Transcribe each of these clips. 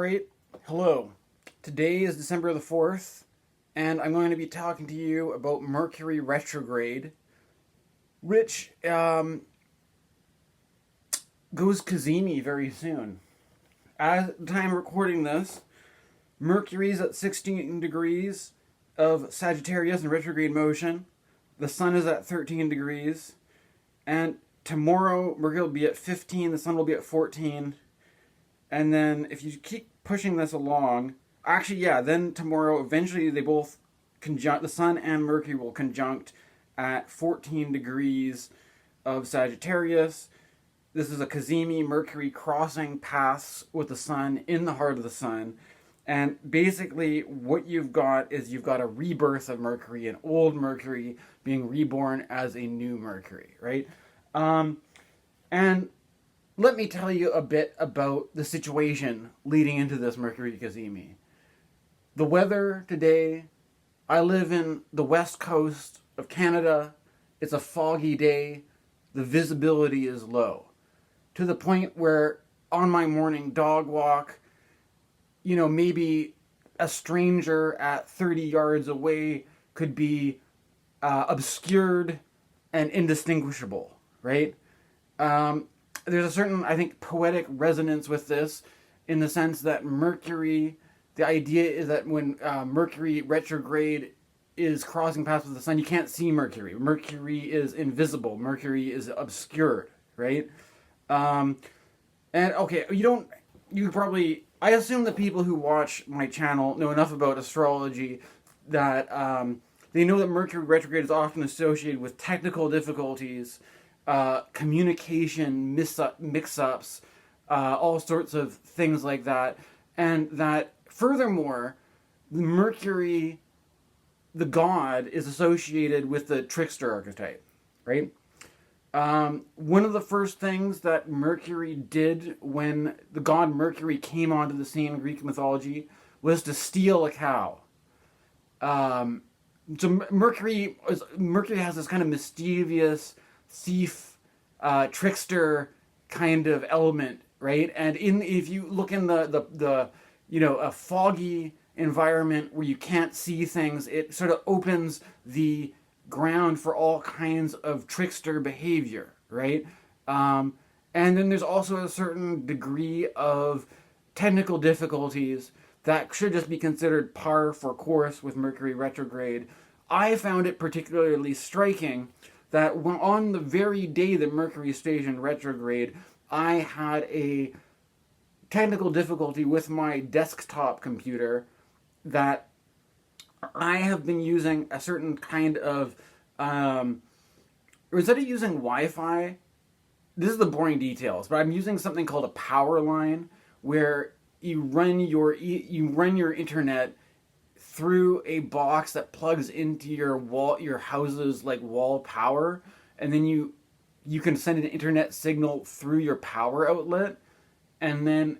great. Hello. Today is December the 4th, and I'm going to be talking to you about Mercury Retrograde, which goes Kazemi very soon. At the time of recording this, Mercury's at 16 degrees of Sagittarius in retrograde motion. The Sun is at 13 degrees. And tomorrow, Mercury will be at 15, the Sun will be at 14. And then if you keep pushing this along, then tomorrow, eventually they both conjunct, the Sun and Mercury will conjunct at 14 degrees of Sagittarius. This is a Kazemi, Mercury crossing paths with the Sun in the heart of the Sun. And basically what you've got is you've got a rebirth of Mercury, an old Mercury being reborn as a new Mercury, right? And let me tell you a bit about the situation leading into this Mercury Kazemi. The weather today, I live in the west coast of Canada. It's a foggy day. The visibility is low. To the point where on my morning dog walk, maybe a stranger at 30 yards away could be obscured and indistinguishable, right? There's a certain, I think, poetic resonance with this in the sense that Mercury, the idea is that when Mercury retrograde is crossing paths with the Sun, you can't see Mercury. Mercury is invisible. Mercury is obscured, right? I assume that people who watch my channel know enough about astrology that they know that Mercury retrograde is often associated with technical difficulties, communication mix-ups, all sorts of things like that. And that, furthermore, Mercury, the god, is associated with the Trickster archetype, right? One of the first things that Mercury did when the god Mercury came onto the scene in Greek mythology was to steal a cow. So Mercury has this kind of mischievous thief, trickster kind of element, right? And if you look in a foggy environment where you can't see things, it sort of opens the ground for all kinds of trickster behavior, right? And then there's also a certain degree of technical difficulties that should just be considered par for course with Mercury retrograde. I found it particularly striking that on the very day that Mercury stayed in retrograde, I had a technical difficulty with my desktop computer that I have been using a certain kind of, instead of using Wi-Fi, this is the boring details, but I'm using something called a power line, where you run your internet through a box that plugs into your house's wall power, and then you can send an internet signal through your power outlet, and then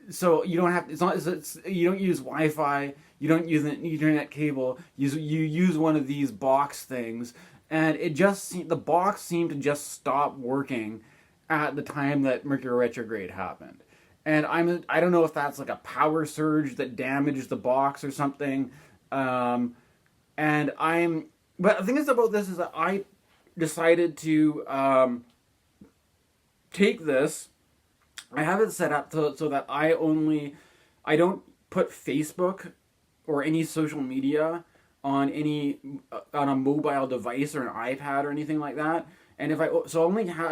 so you don't have you don't use Wi-Fi, you don't use an Ethernet cable, you use one of these box things, and the box seemed to just stop working at the time that Mercury retrograde happened. And I don't know if that's like a power surge that damaged the box or something. But the thing is about this is that I decided to take this. I have it set up so that I don't put Facebook or any social media on a mobile device or an iPad or anything like that. And I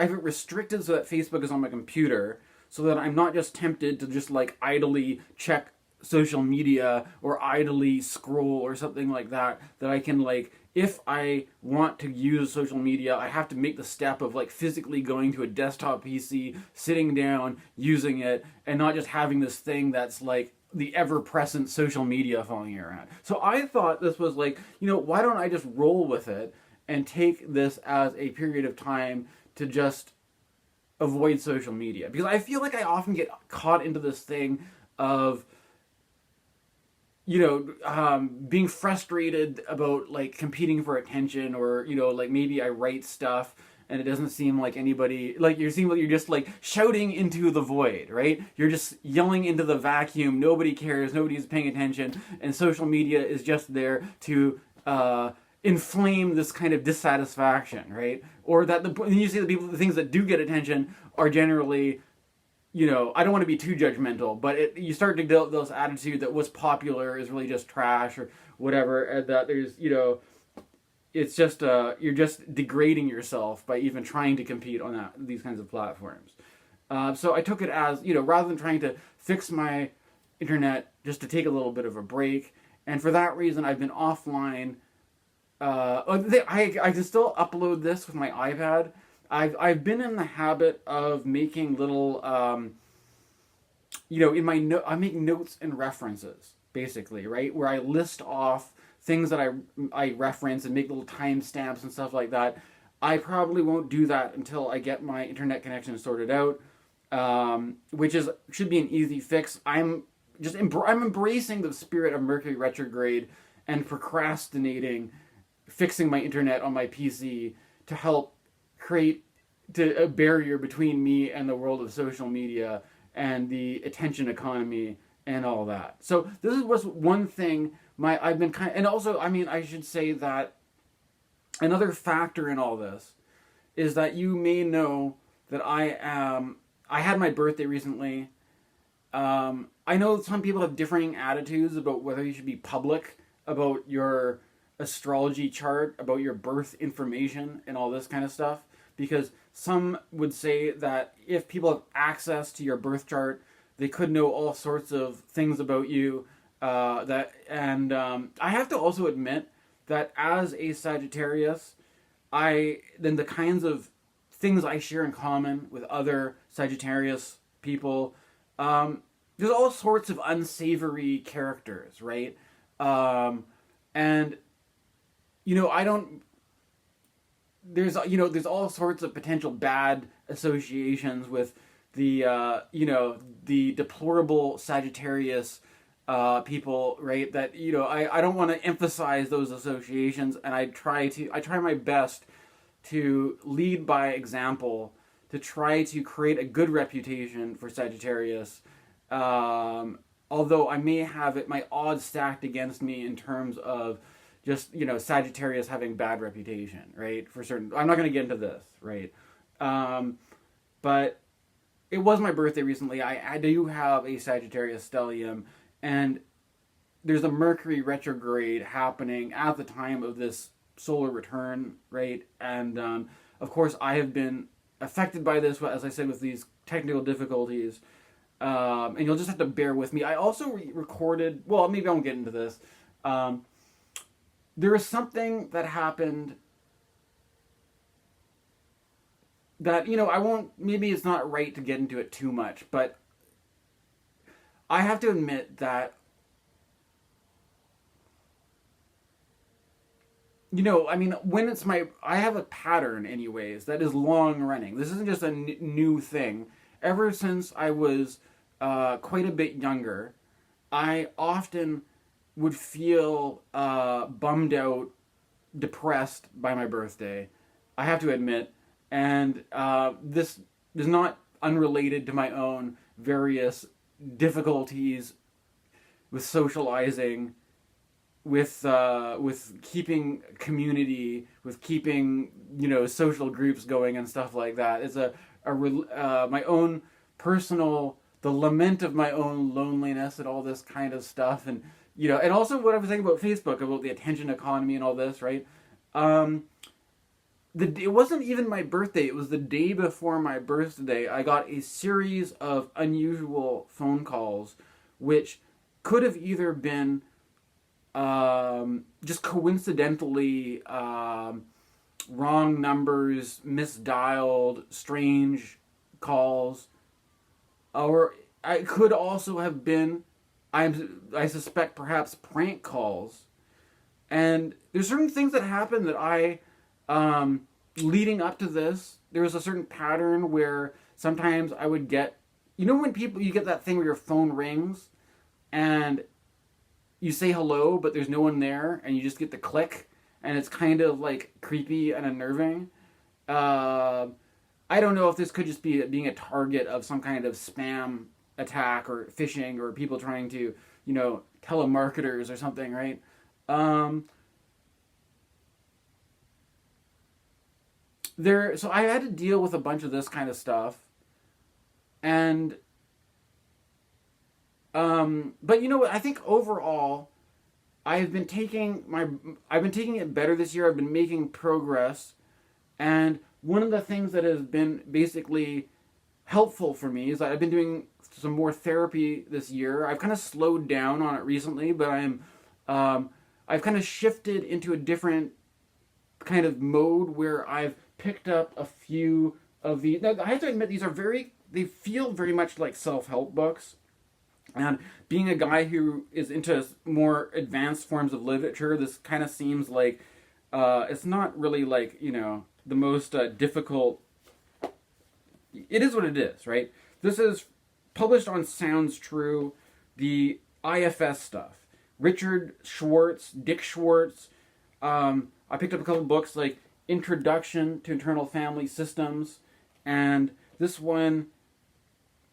have it restricted so that Facebook is on my computer, so that I'm not just tempted to just idly check social media or idly scroll or something like that. That I can if I want to use social media, I have to make the step of physically going to a desktop PC, sitting down, using it, and not just having this thing that's the ever-present social media following around. So I thought this was why don't I just roll with it and take this as a period of time to just avoid social media, because I feel like I often get caught into this thing of being frustrated about competing for attention, or maybe I write stuff and it doesn't seem like anybody, like you seem like you're just like shouting into the void, right? You're just yelling into the vacuum. Nobody cares. Nobody's paying attention, and social media is just there to inflame this kind of dissatisfaction, right? Or that you see the things that do get attention are generally, I don't want to be too judgmental, but you start to develop this attitude that what's popular is really just trash or whatever, and that there's, it's just, you're just degrading yourself by even trying to compete on these kinds of platforms. So I took it as, rather than trying to fix my internet, just to take a little bit of a break, and for that reason I've been offline. I can still upload this with my iPad. I've been in the habit of making little, in my I make notes and references, basically, right? Where I list off things that I reference and make little timestamps and stuff like that. I probably won't do that until I get my internet connection sorted out, which should be an easy fix. I'm embracing the spirit of Mercury retrograde and procrastinating fixing my internet on my PC to help create a barrier between me and the world of social media and the attention economy and all that. So this was one thing I've been and also, I should say that another factor in all this is that you may know that I had my birthday recently. I know some people have differing attitudes about whether you should be public about your astrology chart, about your birth information and all this kind of stuff, because some would say that if people have access to your birth chart, they could know all sorts of things about you. I have to also admit that as a Sagittarius, then the kinds of things I share in common with other Sagittarius people, there's all sorts of unsavory characters, right? There's all sorts of potential bad associations with the deplorable Sagittarius people, right? That, I don't want to emphasize those associations, and I try my best to lead by example, to try to create a good reputation for Sagittarius, although I may have my odds stacked against me in terms of just, Sagittarius having bad reputation, right? For certain, I'm not going to get into this, right? But it was my birthday recently. I do have a Sagittarius stellium, and there's a Mercury retrograde happening at the time of this solar return, right? And of course, I have been affected by this, as I said, with these technical difficulties. And you'll just have to bear with me. I also recorded, well, maybe I won't get into this. There is something that happened that, maybe it's not right to get into it too much, but I have to admit that, when it's I have a pattern anyways that is long running. This isn't just a new thing. Ever since I was quite a bit younger, I often would feel bummed out, depressed by my birthday. I have to admit, and this is not unrelated to my own various difficulties with socializing, with keeping community, with keeping social groups going and stuff like that. It's my own personal, the lament of my own loneliness and all this kind of stuff, and and also what I was saying about Facebook, about the attention economy and all this, right? It wasn't even my birthday. It was the day before my birthday. I got a series of unusual phone calls, which could have either been just coincidentally wrong numbers, misdialed, strange calls, or it could also have been, I suspect, perhaps prank calls. And there's certain things that happen that leading up to this, there was a certain pattern where sometimes I would get, when you get that thing where your phone rings and you say hello, but there's no one there, and you just get the click, and it's kind of like creepy and unnerving. Uh, I don't know if this could just be being a target of some kind of spam attack or phishing or people trying to, telemarketers or something, right? Um, so I had to deal with a bunch of this kind of stuff, and but you know what? I think overall, I've been taking it better this year. I've been making progress, and one of the things that has been basically helpful for me is that I've been doing some more therapy this year. I've kind of slowed down on it recently, but I've kind of shifted into a different kind of mode where I've picked up a few of the. Now, I have to admit, they feel very much like self help books. And being a guy who is into more advanced forms of literature, this kind of seems like it's not really like, the most difficult. It is what it is, right? This is published on Sounds True, the IFS stuff. Richard Schwartz, Dick Schwartz. I picked up a couple books like Introduction to Internal Family Systems, and this one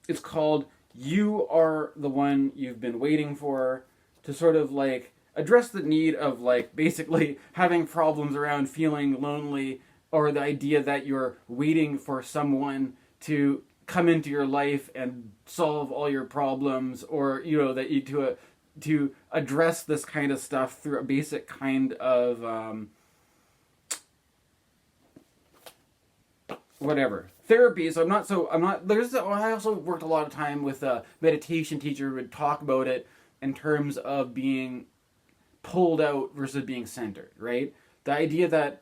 is called You Are the One You've Been Waiting For, to sort of like address the need of like basically having problems around feeling lonely, or the idea that you're waiting for someone to come into your life and solve all your problems, or that you to address this kind of stuff through a basic kind of whatever therapy. So I'm not I also worked a lot of time with a meditation teacher who would talk about it in terms of being pulled out versus being centered, right? The idea that,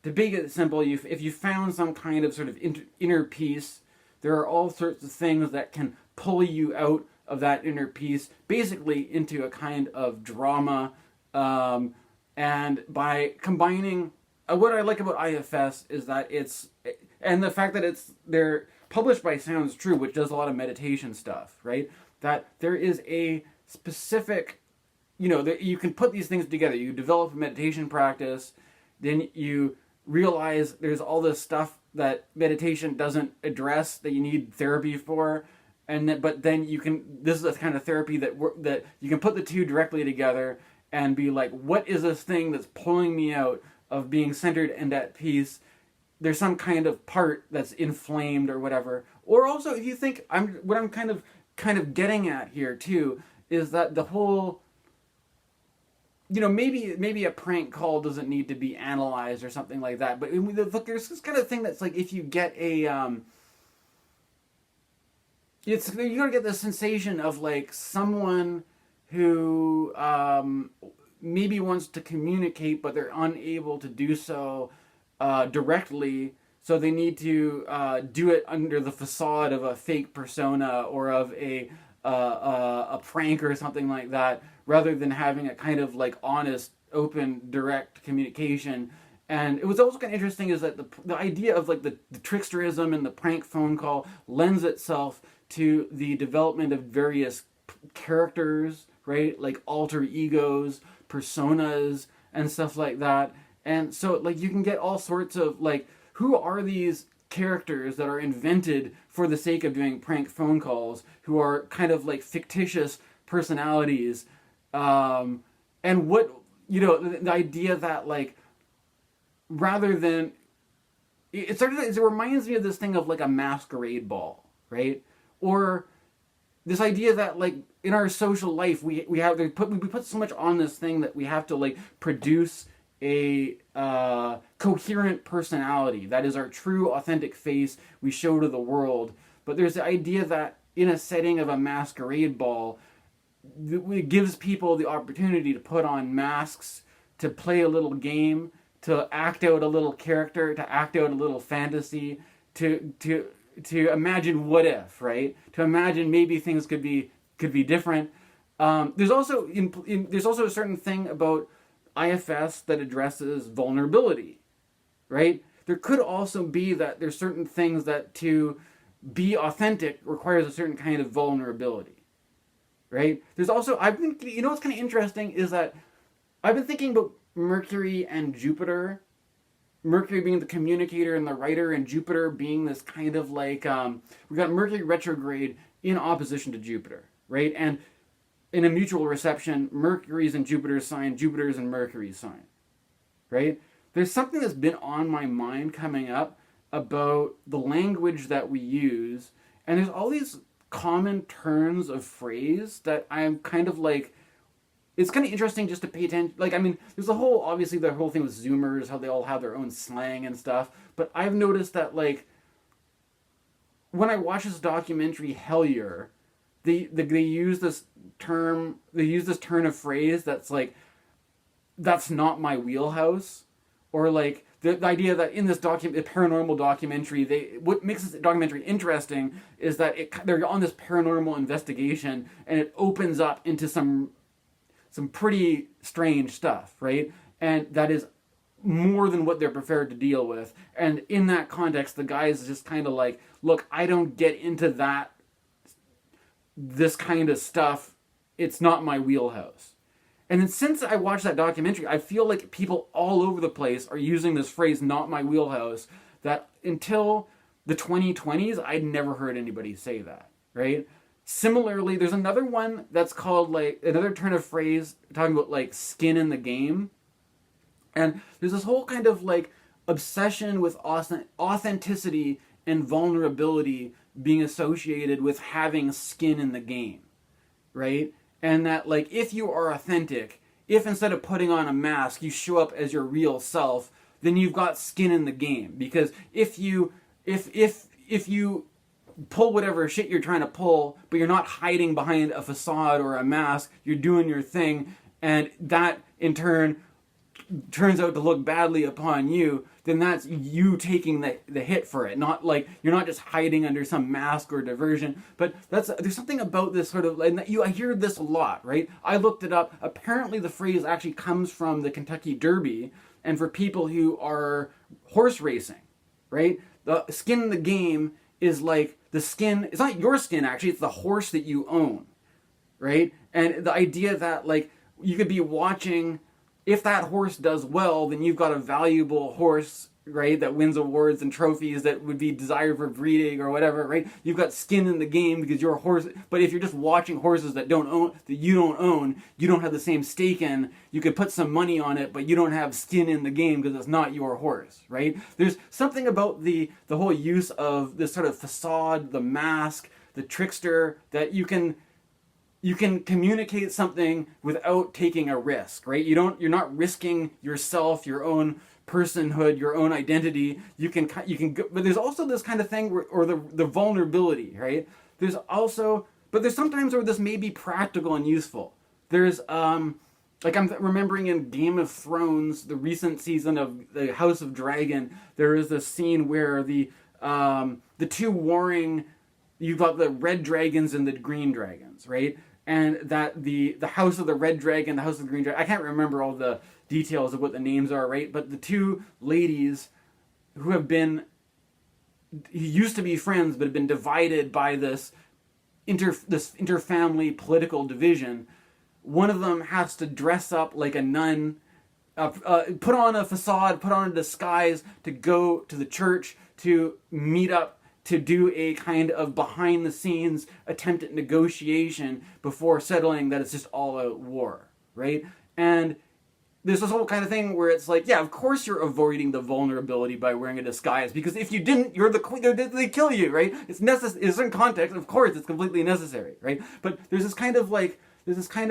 to make it simple, if you found some kind of sort of inner peace, there are all sorts of things that can pull you out of that inner peace, basically into a kind of drama. And by combining, what I like about IFS is that and the fact that they're published by Sounds True, which does a lot of meditation stuff, right? That there is a specific, that you can put these things together. You develop a meditation practice, then you realize there's all this stuff that meditation doesn't address that you need therapy for, but then this is the kind of therapy that you can put the two directly together and be like, what is this thing that's pulling me out of being centered and at peace? There's some kind of part that's inflamed or whatever. Or also, if you think what I'm kind of getting at here too is that the whole, maybe a prank call doesn't need to be analyzed or something like that. But look, there's this kind of thing that's like, if you get you're gonna get the sensation of like someone who maybe wants to communicate, but they're unable to do so directly, so they need to do it under the facade of a fake persona or of a prank or something like that, rather than having a kind of like honest, open, direct communication. And it was also kind of interesting is that the idea of like the tricksterism and the prank phone call lends itself to the development of various characters, right? Like alter egos, personas, and stuff like that. And so, like, you can get all sorts of, like, who are these characters that are invented for the sake of doing prank phone calls, who are kind of, like, fictitious personalities? And what, the idea that, like, rather than... It reminds me of this thing of, like, a masquerade ball, right? Or this idea that, like, in our social life, we put so much on this thing that we have to, like, produce a coherent personality that is our true authentic face we show to the world. But there's the idea that in a setting of a masquerade ball, it gives people the opportunity to put on masks, to play a little game, to act out a little character, to act out a little fantasy, to imagine what if, right? To imagine maybe things could be different. There's also there's also a certain thing about IFS that addresses vulnerability, right? There could also be that there's certain things that to be authentic requires a certain kind of vulnerability, right? There's also, what's kind of interesting is that I've been thinking about Mercury and Jupiter Mercury being the communicator and the writer, and Jupiter being this kind of like, we got Mercury retrograde in opposition to Jupiter, right? And in a mutual reception, Mercury's in Jupiter's sign, Jupiter's in Mercury's sign, right? There's something that's been on my mind coming up about the language that we use, and there's all these common turns of phrase that I'm kind of like, it's kind of interesting just to pay attention. Like, I mean, there's obviously the whole thing with Zoomers, how they all have their own slang and stuff. But I've noticed that, like, when I watch this documentary, Hellier, they use this turn of phrase that's like, that's not my wheelhouse. Or like, the idea that in this paranormal documentary, what makes this documentary interesting is that they're on this paranormal investigation, and it opens up into some pretty strange stuff, right? And that is more than what they're prepared to deal with. And in that context, the guy is just kind of like, look, I don't get into this kind of stuff. It's not my wheelhouse. And then since I watched that documentary, I feel like people all over the place are using this phrase, not my wheelhouse, that until the 2020s, I'd never heard anybody say that, right? Similarly, there's another one that's called, like, another turn of phrase talking about, like, skin in the game. And there's this whole kind of, like, obsession with authenticity and vulnerability being associated with having skin in the game, right? And that, like, if you are authentic, if instead of putting on a mask, you show up as your real self, then you've got skin in the game. Because if you pull whatever shit you're trying to pull, but you're not hiding behind a facade or a mask, you're doing your thing, and that in turn turns out to look badly upon you, then that's you taking the hit for it. Not like, you're not just hiding under some mask or diversion, but there's something about this sort of, and I hear this a lot, right? I looked it up. Apparently the phrase actually comes from the Kentucky Derby, and for people who are horse racing, right? The skin in the game is like, the skin, it's not your skin actually, it's the horse that you own, right? And the idea that, like, you could be watching, if that horse does well, then you've got a valuable horse, right, that wins awards and trophies that would be desired for breeding or whatever, right? You've got skin in the game because you're a horse. But if you're just watching horses that you don't own, you don't have the same stake in. You could put some money on it, but you don't have skin in the game because it's not your horse, right? There's something about the whole use of this sort of facade, the mask, the trickster, that you can communicate something without taking a risk, right? You're not risking yourself, your own personhood, your own identity. You can go, but there's also this kind of thing or the vulnerability, right? There's sometimes where this may be practical and useful. There's like, I'm remembering in Game of Thrones, the recent season of the House of Dragon, there is this scene where the two warring, you've got the red dragons and the green dragons, right? And that the House of the Red Dragon, the House of the Green Dragon, I can't remember all the details of what the names are, right? But the two ladies who used to be friends, but have been divided by this interfamily political division. One of them has to dress up like a nun, put on a facade, put on a disguise to go to the church to meet up, to do a kind of behind-the-scenes attempt at negotiation before settling that it's just all-out war, right? And there's this whole kind of thing where it's like, yeah, of course you're avoiding the vulnerability by wearing a disguise, because if you didn't, you're the queen, they kill you, right? It's necessary. In certain context, of course, it's completely necessary, right? But there's this kind of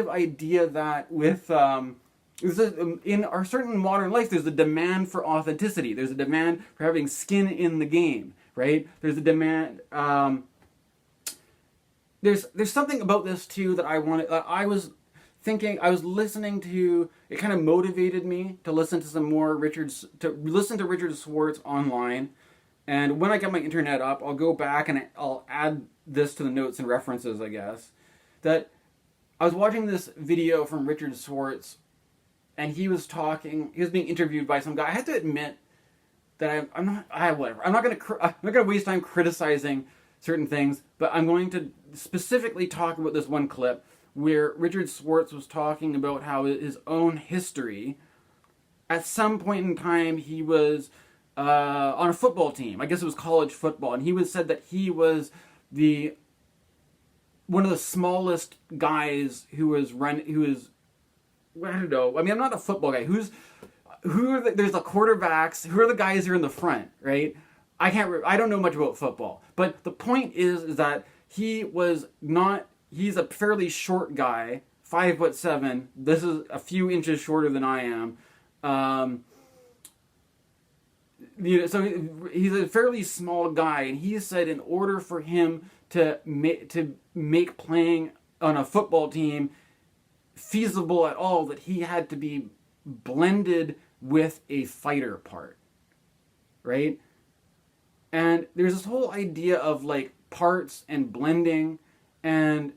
idea that with in our certain modern life, there's a demand for authenticity. There's a demand for having skin in the game, right? There's a demand. There's something about this too that I wanted. I was listening to. It kind of motivated me to listen to some more Richard Schwartz online. And when I get my internet up, I'll go back and I'll add this to the notes and references, I guess. That I was watching this video from Richard Schwartz, and he was being interviewed by some guy. I have to admit that I'm not going to waste time criticizing certain things, but I'm going to specifically talk about this one clip where Richard Schwartz was talking about how his own history, at some point in time, he was on a football team. I guess it was college football, and he said that he was one of the smallest guys who was I don't know. I mean, I'm not a football guy. There's the quarterbacks. Who are the guys who are in the front, right? I don't know much about football, but the point is that he's a fairly short guy, 5'7". This is a few inches shorter than I am. So he's a fairly small guy, and he said in order for him to make playing on a football team feasible at all, that he had to be blended with a fighter part, right? And there's this whole idea of like parts and blending, and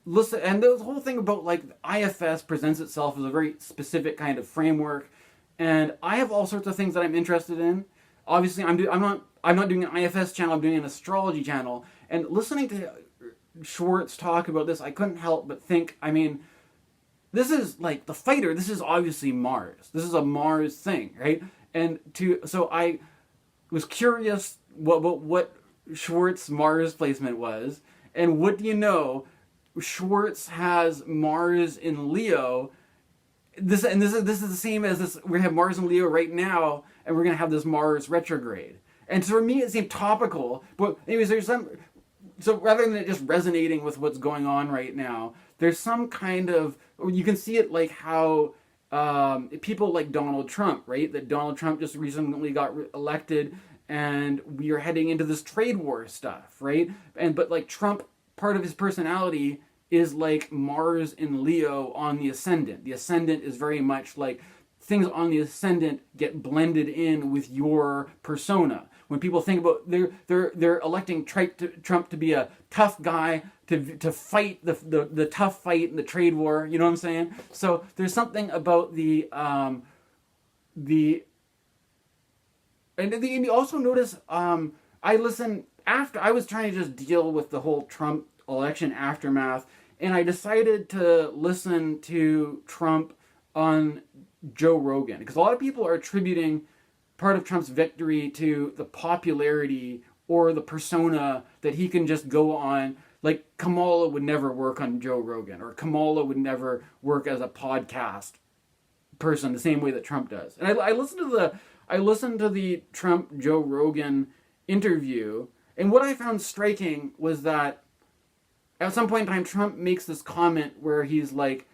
listen, and the whole thing about like IFS presents itself as a very specific kind of framework, and I have all sorts of things that I'm interested in. Obviously, I'm not doing an IFS channel. I'm doing an astrology channel, and listening to Schwartz talk about this, I couldn't help but think. I mean, this is like the fighter. This is obviously Mars. This is a Mars thing, right? So I was curious what Schwartz Mars placement was, and what do you know? Schwartz has Mars in Leo. This is the same as this. We have Mars in Leo right now, and we're gonna have this Mars retrograde. And so for me, it seemed topical. But anyways, there's some. So rather than it just resonating with what's going on right now, there's some kind of. You can see it like how people like Donald Trump, right? That Donald Trump just recently got elected, and we are heading into this trade war stuff, right? But like Trump, part of his personality is like Mars in Leo on the ascendant. The ascendant is very much like things on the ascendant get blended in with your persona. When people think about they're electing Trump to be a tough guy to fight the tough fight in the trade war. You know what I'm saying? So there's something about and you also notice I listened after I was trying to just deal with the whole Trump election aftermath, and I decided to listen to Trump on Joe Rogan, because a lot of people are attributing part of Trump's victory to the popularity or the persona that he can just go on. Like Kamala would never work on Joe Rogan, or Kamala would never work as a podcast person the same way that Trump does. And I listened to the Trump Joe Rogan interview, and what I found striking was that at some point in time, Trump makes this comment where he's like,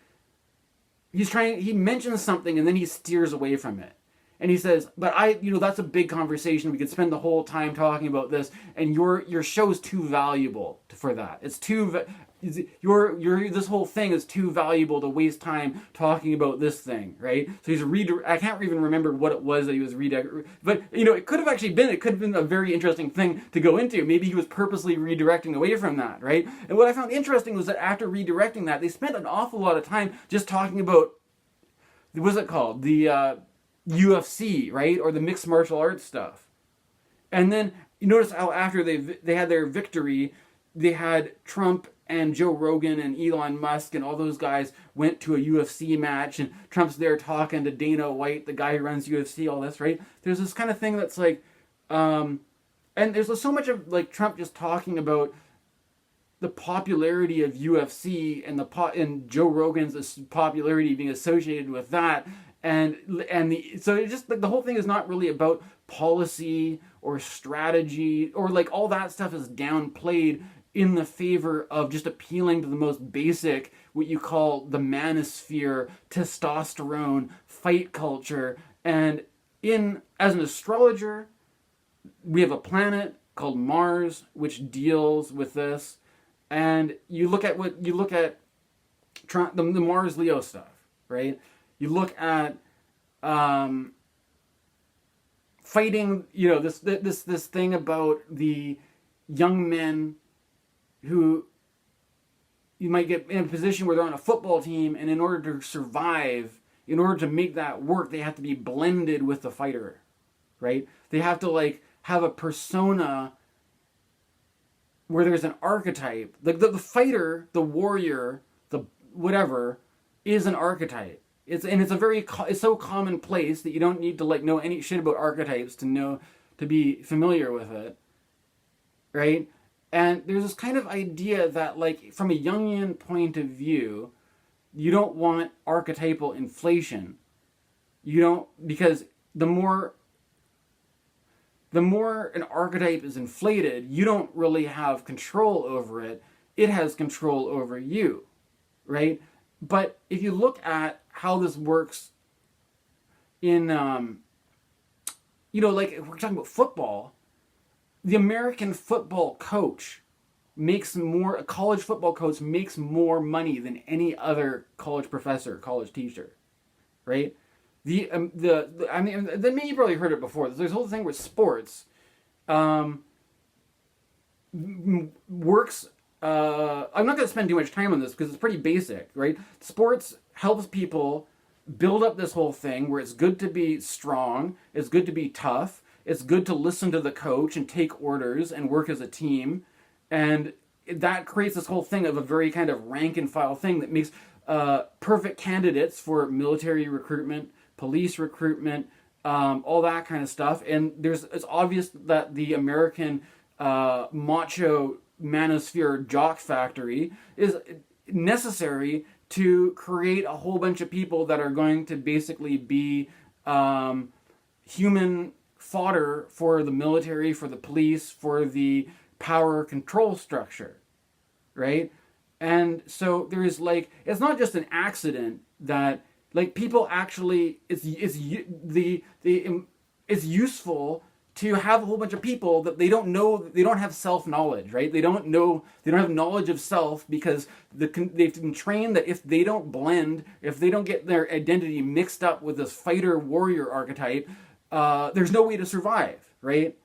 he mentions something and then he steers away from it. And he says, but that's a big conversation. We could spend the whole time talking about this, and your show's too valuable for that. It's this whole thing is too valuable to waste time talking about this thing, right? So I can't even remember what it was that he was but it could have been a very interesting thing to go into. Maybe he was purposely redirecting away from that, right? And what I found interesting was that after redirecting that, they spent an awful lot of time just talking about, what's it called? The UFC, right? Or the mixed martial arts stuff. And then you notice how after they had their victory, they had Trump and Joe Rogan and Elon Musk and all those guys went to a UFC match, and Trump's there talking to Dana White, the guy who runs UFC, all this, right? There's this kind of thing that's like, and there's so much of like Trump just talking about the popularity of UFC and Joe Rogan's popularity being associated with that. So it's just like the whole thing is not really about policy or strategy, or like all that stuff is downplayed in the favor of just appealing to the most basic, what you call the manosphere, testosterone, fight culture. And as an astrologer, we have a planet called Mars which deals with this. And you look at the Mars Leo stuff, right? You look at fighting, this thing about the young men who you might get in a position where they're on a football team, and in order to survive, in order to make that work, they have to be blended with the fighter, right? They have to like have a persona where there's an archetype. The fighter, the warrior, the whatever, is an archetype. It's so commonplace that you don't need to like know any shit about archetypes to be familiar with it, right? And there's this kind of idea that like from a Jungian point of view, you don't want archetypal inflation. You don't, because the more an archetype is inflated, you don't really have control over it. It has control over you, right? But if you look at how this works in, like if we're talking about football, the American football coach a college football coach makes more money than any other college professor, college teacher, right? Then maybe you've probably heard it before. There's a whole thing with sports, works. I'm not going to spend too much time on this because it's pretty basic, right? Sports helps people build up this whole thing where it's good to be strong, it's good to be tough, it's good to listen to the coach and take orders and work as a team, and that creates this whole thing of a very kind of rank and file thing that makes perfect candidates for military recruitment, police recruitment, all that kind of stuff. And it's obvious that the American macho manosphere jock factory is necessary to create a whole bunch of people that are going to basically be human fodder for the military, for the police, for the power control structure, right? And so there is like, it's not just an accident that like people actually, it's useful to have a whole bunch of people that they don't know, they don't have self-knowledge, right? They don't have knowledge of self because they've been trained that if they don't blend, if they don't get their identity mixed up with this fighter warrior archetype, there's no way to survive, right?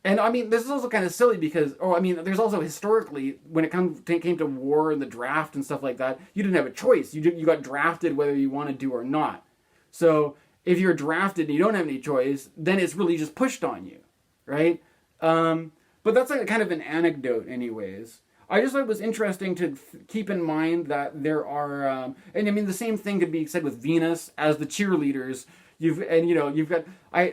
And I mean, this is also kind of silly because, there's also historically, when it came to war and the draft and stuff like that, you didn't have a choice. You got drafted whether you wanted to or not. So if you're drafted and you don't have any choice, then it's really just pushed on you, right? But that's like kind of an anecdote anyways. I just thought it was interesting to keep in mind that there are, the same thing could be said with Venus as the cheerleaders. You've got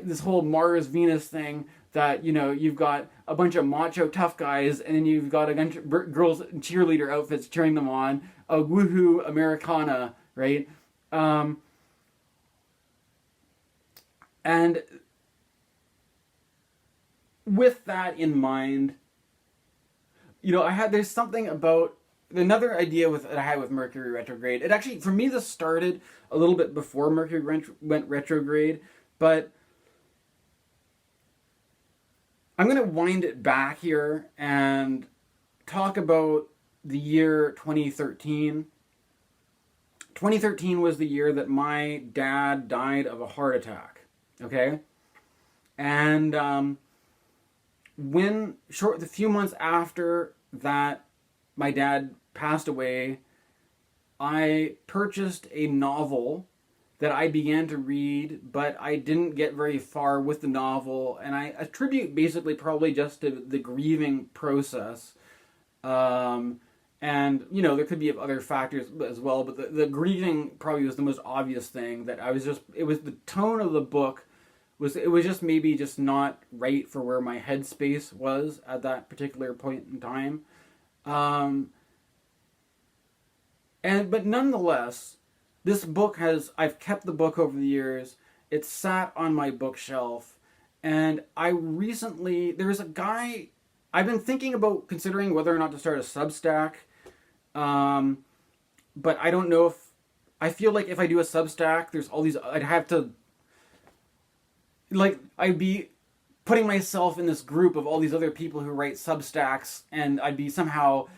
this whole Mars-Venus thing that, you've got a bunch of macho tough guys and then you've got a bunch of girls in cheerleader outfits cheering them on, a woohoo Americana, right? And with that in mind, there's something about another idea that I had with Mercury retrograde. It actually, for me, this started a little bit before Mercury went retrograde, but I'm going to wind it back here and talk about the year 2013. 2013 was the year that my dad died of a heart attack. Okay? And a few months after that my dad passed away, I purchased a novel that I began to read, but I didn't get very far with the novel, and I attribute basically probably just to the grieving process. And, there could be other factors as well, but the grieving probably was the most obvious thing that it was the tone of the book it was just maybe just not right for where my headspace was at that particular point in time. But nonetheless, this book I've kept the book over the years. It's sat on my bookshelf, and there's a guy, I've been thinking about considering whether or not to start a Substack, but I don't know I feel like if I do a Substack, there's all these, I'd have to, I'd be putting myself in this group of all these other people who write Substacks, and I'd be somehow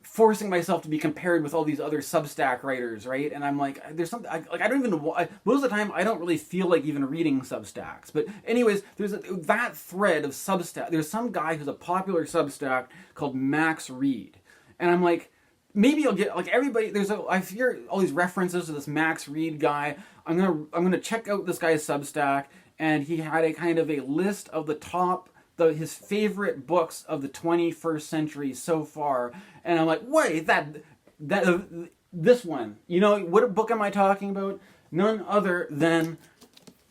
forcing myself to be compared with all these other Substack writers, right? And I'm like, there's something, I don't even, most of the time, I don't really feel like even reading Substacks. But anyways, there's that thread of Substack. There's some guy who's a popular Substack called Max Reed. And I'm like, maybe I'll get, everybody, I hear all these references to this Max Reed guy. I'm gonna check out this guy's Substack, and he had a kind of a list of the top, his favorite books of the 21st century so far, and I'm like, wait, this one. You know, what book am I talking about? None other than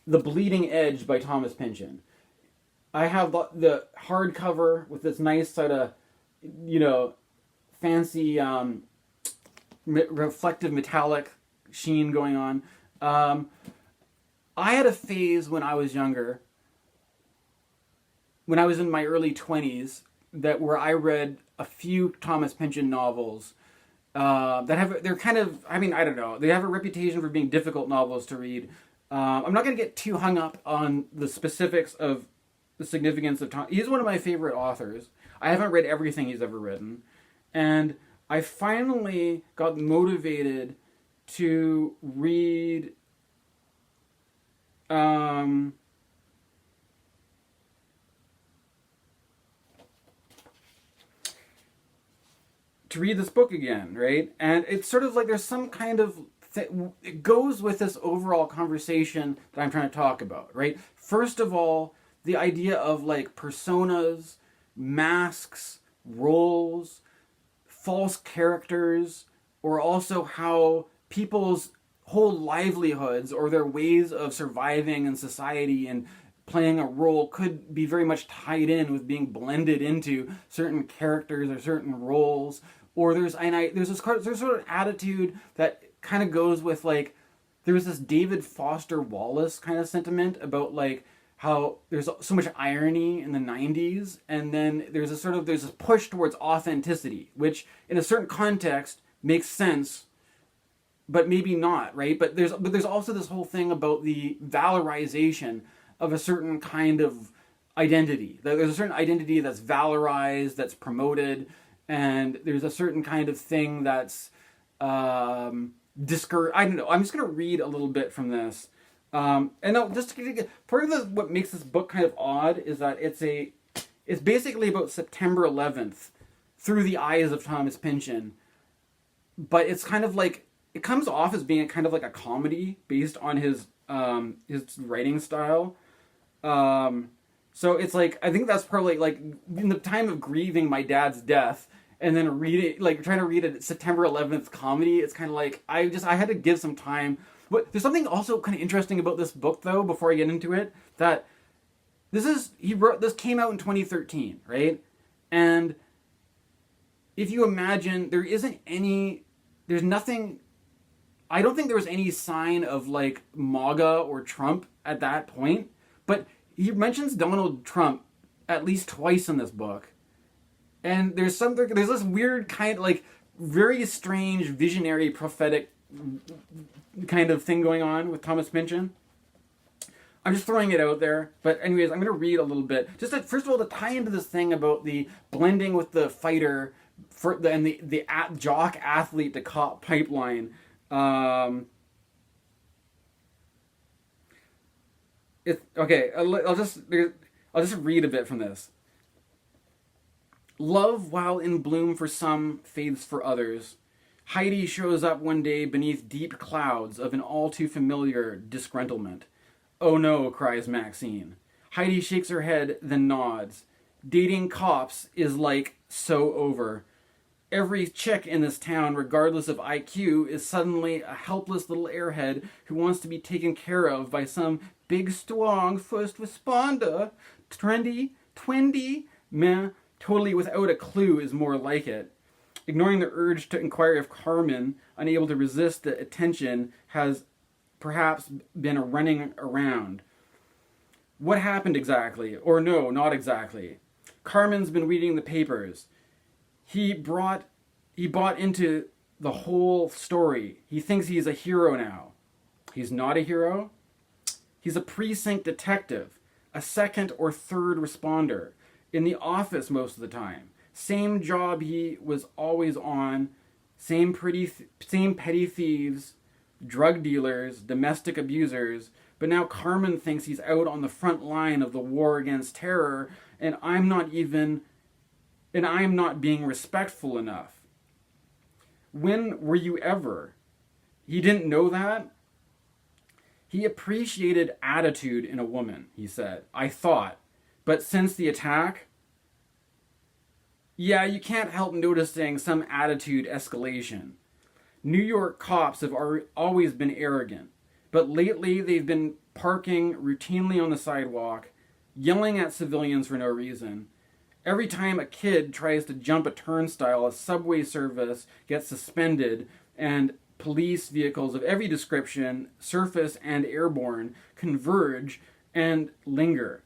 The Bleeding Edge by Thomas Pynchon. I have the hardcover with this nice sort of, you know, fancy reflective metallic sheen going on. I had a phase when I was younger, when I was in my early 20s, where I read a few Thomas Pynchon novels they're kind of, I mean, I don't know, they have a reputation for being difficult novels to read. I'm not going to get too hung up on the specifics of the significance of Tom. He's one of my favorite authors. I haven't read everything he's ever written. And I finally got motivated to read this book again, right? And it's sort of like there's some kind of it goes with this overall conversation that I'm trying to talk about, right? First of all, the idea of like personas, masks, roles, false characters, or also how people's whole livelihoods or their ways of surviving in society and playing a role could be very much tied in with being blended into certain characters or certain roles. Or there's this sort of attitude that kind of goes with like, there was this David Foster Wallace kind of sentiment about like how there's so much irony in the 90s, and then there's this push towards authenticity, which in a certain context makes sense, but maybe not, right? But there's also this whole thing about the valorization of a certain kind of identity. There's a certain identity that's valorized, that's promoted, and there's a certain kind of thing that's discouraged. I don't know. I'm just going to read a little bit from this. And no, just part of what makes this book kind of odd is that it's basically about September 11th through the eyes of Thomas Pynchon, but it's kind of like, it comes off as being kind of like a comedy based on his writing style. So it's like, I think that's probably like in the time of grieving my dad's death and then trying to read a September 11th comedy. It's kind of like, I had to give some time. But there's something also kind of interesting about this book though, before I get into it, that this came out in 2013, right? And if you imagine, there's nothing, I don't think there was any sign of like MAGA or Trump at that point, but he mentions Donald Trump at least twice in this book. And there's this weird kind of like very strange visionary prophetic kind of thing going on with Thomas Pynchon. I'm just throwing it out there. But anyways, I'm going to read a little bit. Just first of all, to tie into this thing about the blending with the fighter and the jock athlete to cop pipeline. I'll just read a bit from this. Love, while in bloom for some, fades for others. Heidi shows up one day beneath deep clouds of an all too familiar disgruntlement. Oh no, cries Maxine. Heidi shakes her head, then nods. Dating cops is like so over. Every chick in this town, regardless of IQ, is suddenly a helpless little airhead who wants to be taken care of by some big, strong first responder. Trendy, twenty, meh, totally without a clue is more like it. Ignoring the urge to inquire if Carmen, unable to resist the attention, has perhaps been running around. What happened exactly? Or no, not exactly. Carmen's been reading the papers. He bought into the whole story. He thinks he's a hero now. He's not a hero. He's a precinct detective, a second or third responder, in the office most of the time. Same job he was always on, same petty thieves, drug dealers, domestic abusers, but now Carmen thinks he's out on the front line of the war against terror, and I'm not being respectful enough. When were you ever? He didn't know that? He appreciated attitude in a woman, he said. I thought. But since the attack, yeah, you can't help noticing some attitude escalation. New York cops have always been arrogant, but lately they've been parking routinely on the sidewalk, yelling at civilians for no reason. Every time a kid tries to jump a turnstile, a subway service gets suspended, and police vehicles of every description, surface and airborne, converge and linger.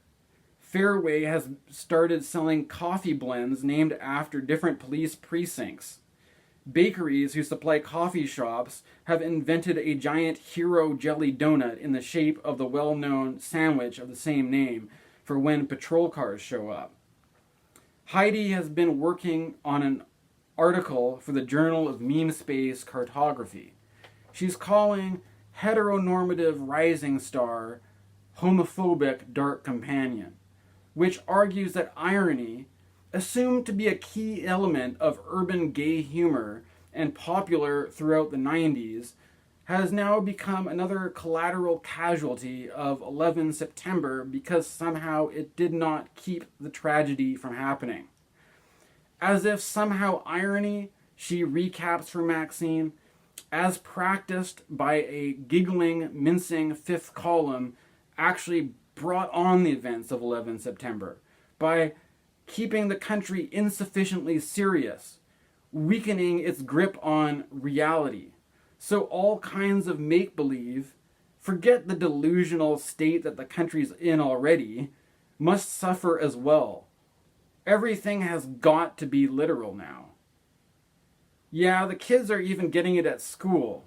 Fairway has started selling coffee blends named after different police precincts. Bakeries who supply coffee shops have invented a giant hero jelly donut in the shape of the well-known sandwich of the same name for when patrol cars show up. Heidi has been working on an article for the Journal of Meme Space Cartography. She's calling Heteronormative Rising Star Homophobic Dark Companion, which argues that irony, assumed to be a key element of urban gay humor and popular throughout the 90s, has now become another collateral casualty of 11 September because somehow it did not keep the tragedy from happening. As if somehow irony, she recaps for Maxine, as practiced by a giggling, mincing fifth column, actually brought on the events of 11 September by keeping the country insufficiently serious, weakening its grip on reality. So all kinds of make-believe, forget the delusional state that the country's in already, must suffer as well. Everything has got to be literal now. Yeah, the kids are even getting it at school.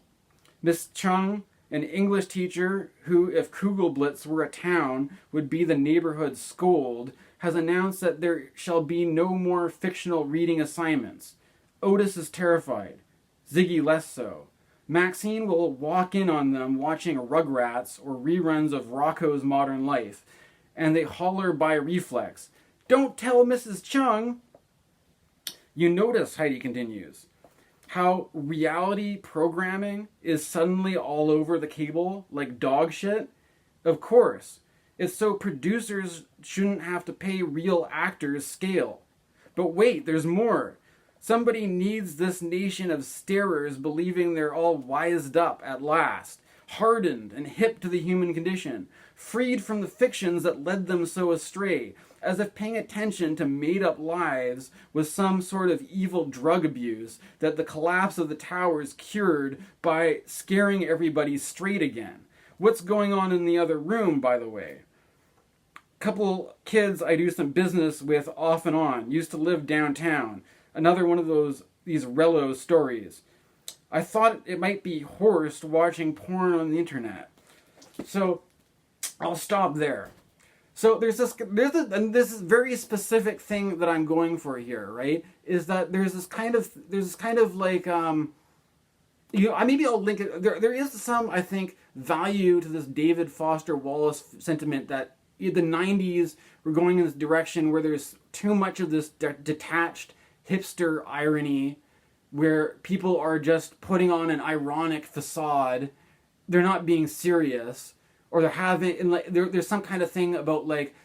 Miss Chung, an English teacher who, if Kugelblitz were a town, would be the neighborhood scold, has announced that there shall be no more fictional reading assignments. Otis is terrified. Ziggy less so. Maxine will walk in on them watching Rugrats or reruns of Rocco's Modern Life, and they holler by reflex, "Don't tell Mrs. Chung!" You notice, Heidi continues, how reality programming is suddenly all over the cable like dog shit? Of course. It's so producers shouldn't have to pay real actors scale. But wait, there's more. Somebody needs this nation of starers believing they're all wised up at last, hardened and hip to the human condition, freed from the fictions that led them so astray, as if paying attention to made-up lives was some sort of evil drug abuse that the collapse of the towers cured by scaring everybody straight again. What's going on in the other room, by the way? Couple kids I do some business with off and on used to live downtown. Another one of these Rello stories. I thought it might be Horst watching porn on the internet. So I'll stop there. So there's this very specific thing that I'm going for here, right? Is that there's this kind of like maybe I'll link it. There is some, I think, value to this David Foster Wallace sentiment that the 90s were going in this direction where there's too much of this detached hipster irony where people are just putting on an ironic facade. They're not being serious, or they're having, and like there's some kind of thing about like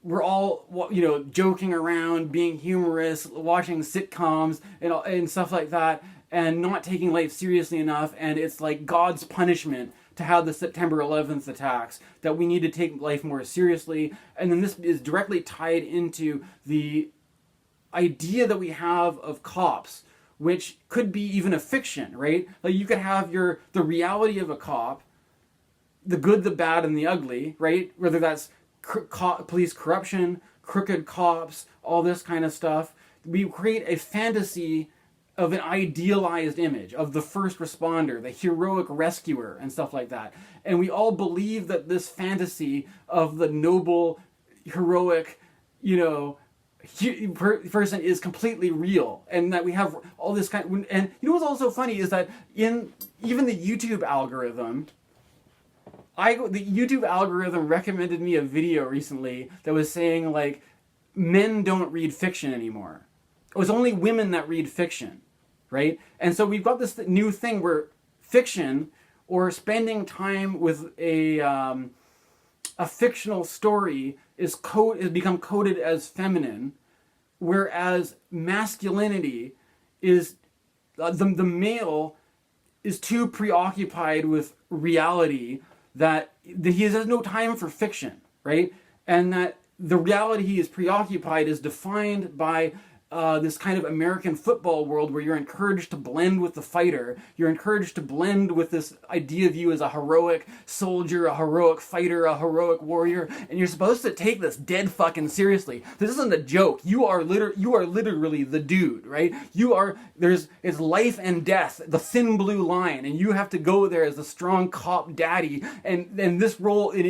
we're all joking around, being humorous, watching sitcoms and stuff like that, and not taking life seriously enough. And it's like God's punishment to have the September 11th attacks, that we need to take life more seriously. And then this is directly tied into the idea that we have of cops, which could be even a fiction, right? Like you could have the reality of a cop, the good, the bad, and the ugly, right? Whether that's police corruption, crooked cops, all this kind of stuff. We create a fantasy of an idealized image of the first responder, the heroic rescuer, and stuff like that. And we all believe that this fantasy of the noble, heroic, person is completely real, and that we have all this kind. And what's also funny is that in even the YouTube algorithm, the YouTube algorithm recommended me a video recently that was saying like men don't read fiction anymore. It was only women that read fiction, right? And so we've got this new thing where fiction, or spending time with a fictional story, is become coded as feminine, whereas masculinity is the male is too preoccupied with reality that he has no time for fiction, right? And that the reality he is preoccupied is defined by this kind of American football world where you're encouraged to blend with the fighter. You're encouraged to blend with this idea of you as a heroic soldier, a heroic fighter, a heroic warrior, and you're supposed to take this dead fucking seriously. This isn't a joke. You are literally the dude, right? It's life and death, the thin blue line, and you have to go there as a strong cop daddy. And this role, in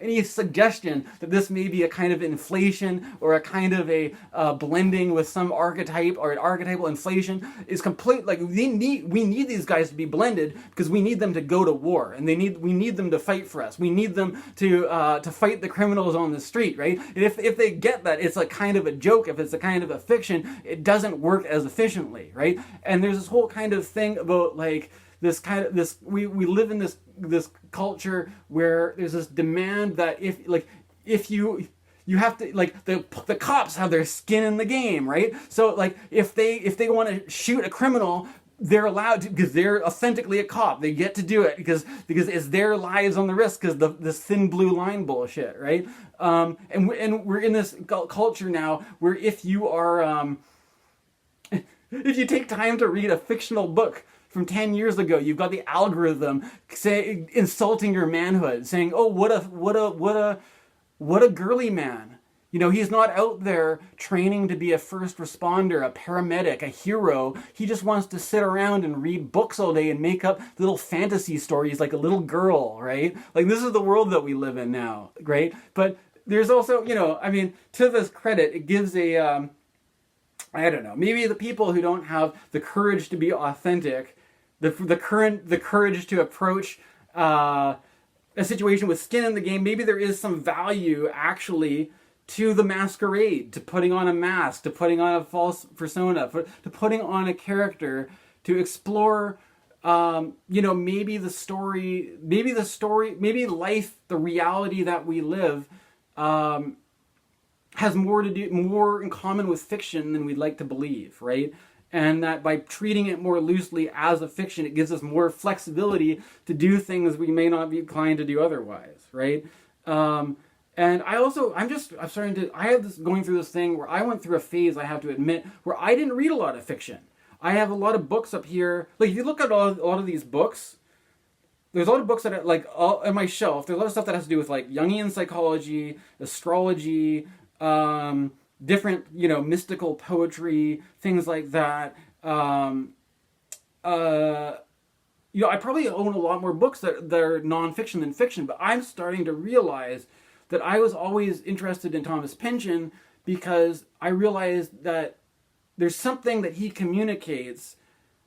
any suggestion that this may be a kind of inflation or a kind of a blending with some archetype or an archetypal inflation is complete. Like we need these guys to be blended because we need them to go to war, and we need them to fight for us. We need them to fight the criminals on the street, right? And if they get that, it's a kind of a joke. If it's a kind of a fiction, it doesn't work as efficiently, right? And there's this whole kind of thing about like we live in this culture where there's this demand that if you have to, like, the cops have their skin in the game, right? So like if they want to shoot a criminal, they're allowed to because they're authentically a cop. They get to do it because it's their lives on the risk because this thin blue line bullshit, right? And we're in this culture now where if you are if you take time to read a fictional book from 10 years ago, you've got the algorithm insulting your manhood, saying, "Oh, what a girly man. You know, he's not out there training to be a first responder, a paramedic, a hero. He just wants to sit around and read books all day and make up little fantasy stories like a little girl," right? Like, this is the world that we live in now, right? But there's also, to this credit, it gives I don't know, maybe the people who don't have the courage to be authentic, the courage to approach a situation with skin in the game, maybe there is some value actually to the masquerade, to putting on a mask, to putting on a false persona, to putting on a character, to explore, maybe life, the reality that we live, has more in common with fiction than we'd like to believe, right? And that by treating it more loosely as a fiction, it gives us more flexibility to do things we may not be inclined to do otherwise, right? And I have going through this thing where I went through a phase, I have to admit, where I didn't read a lot of fiction. I have a lot of books up here. Like, if you look at a lot of these books, there's a lot of books that are, like, all on my shelf. There's a lot of stuff that has to do with, like, Jungian psychology, astrology, different, mystical poetry, things like that. I probably own a lot more books that are nonfiction than fiction, but I'm starting to realize that I was always interested in Thomas Pynchon because I realized that there's something that he communicates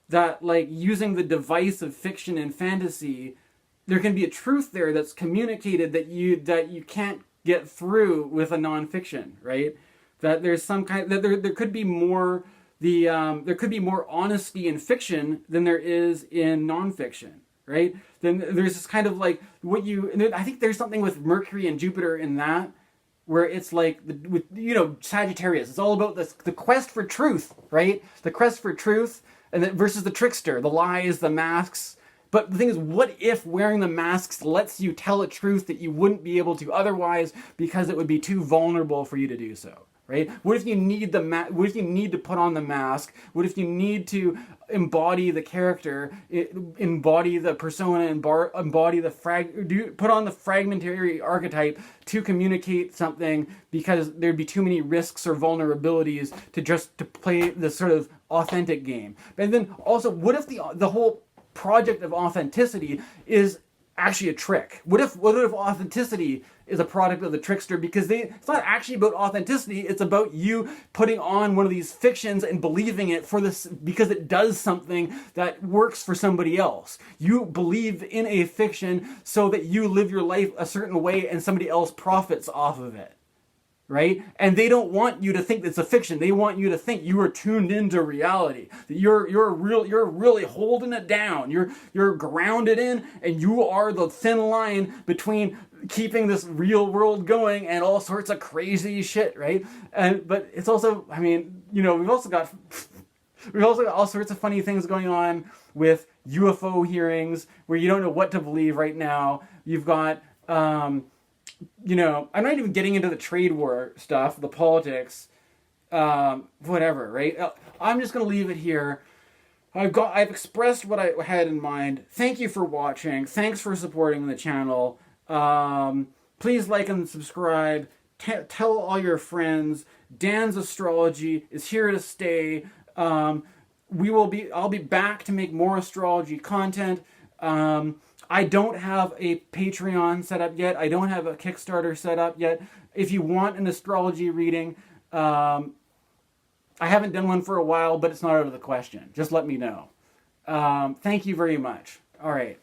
that, like, using the device of fiction and fantasy, there can be a truth there that's communicated that you can't get through with a nonfiction, right? That there's some kind that there could be more there could be more honesty in fiction than there is in nonfiction, right? Then there's this kind of like I think there's something with Mercury and Jupiter in that where it's like Sagittarius. It's all about the quest for truth, right? The quest for truth, and then versus the trickster, the lies, the masks. But the thing is, what if wearing the masks lets you tell a truth that you wouldn't be able to otherwise because it would be too vulnerable for you to do so, right? What if you need what if you need to put on the mask? What if you need to embody the character, embody the persona, embody put on the fragmentary archetype to communicate something because there'd be too many risks or vulnerabilities to play this sort of authentic game? And then also, what if the whole project of authenticity is actually a trick? What if authenticity is a product of the trickster? Because it's not actually about authenticity, it's about you putting on one of these fictions and believing it because it does something that works for somebody else. You believe in a fiction so that you live your life a certain way and somebody else profits off of it. Right? And they don't want you to think it's a fiction. They want you to think you are tuned into reality. That you're really holding it down. You're grounded in, and you are the thin line between keeping this real world going and all sorts of crazy shit, right? But it's also, we've also got all sorts of funny things going on with UFO hearings where you don't know what to believe right now. You've got, you know, I'm not even getting into the trade war stuff, the politics, whatever, right? I'm just going to leave it here. I've expressed what I had in mind. Thank you for watching. Thanks for supporting the channel. Please like and subscribe. Tell all your friends. Dan's astrology is here to stay. I'll be back to make more astrology content. I don't have a Patreon set up yet. I don't have a Kickstarter set up yet. If you want an astrology reading, I haven't done one for a while, but it's not out of the question. Just let me know. Thank you very much. All right.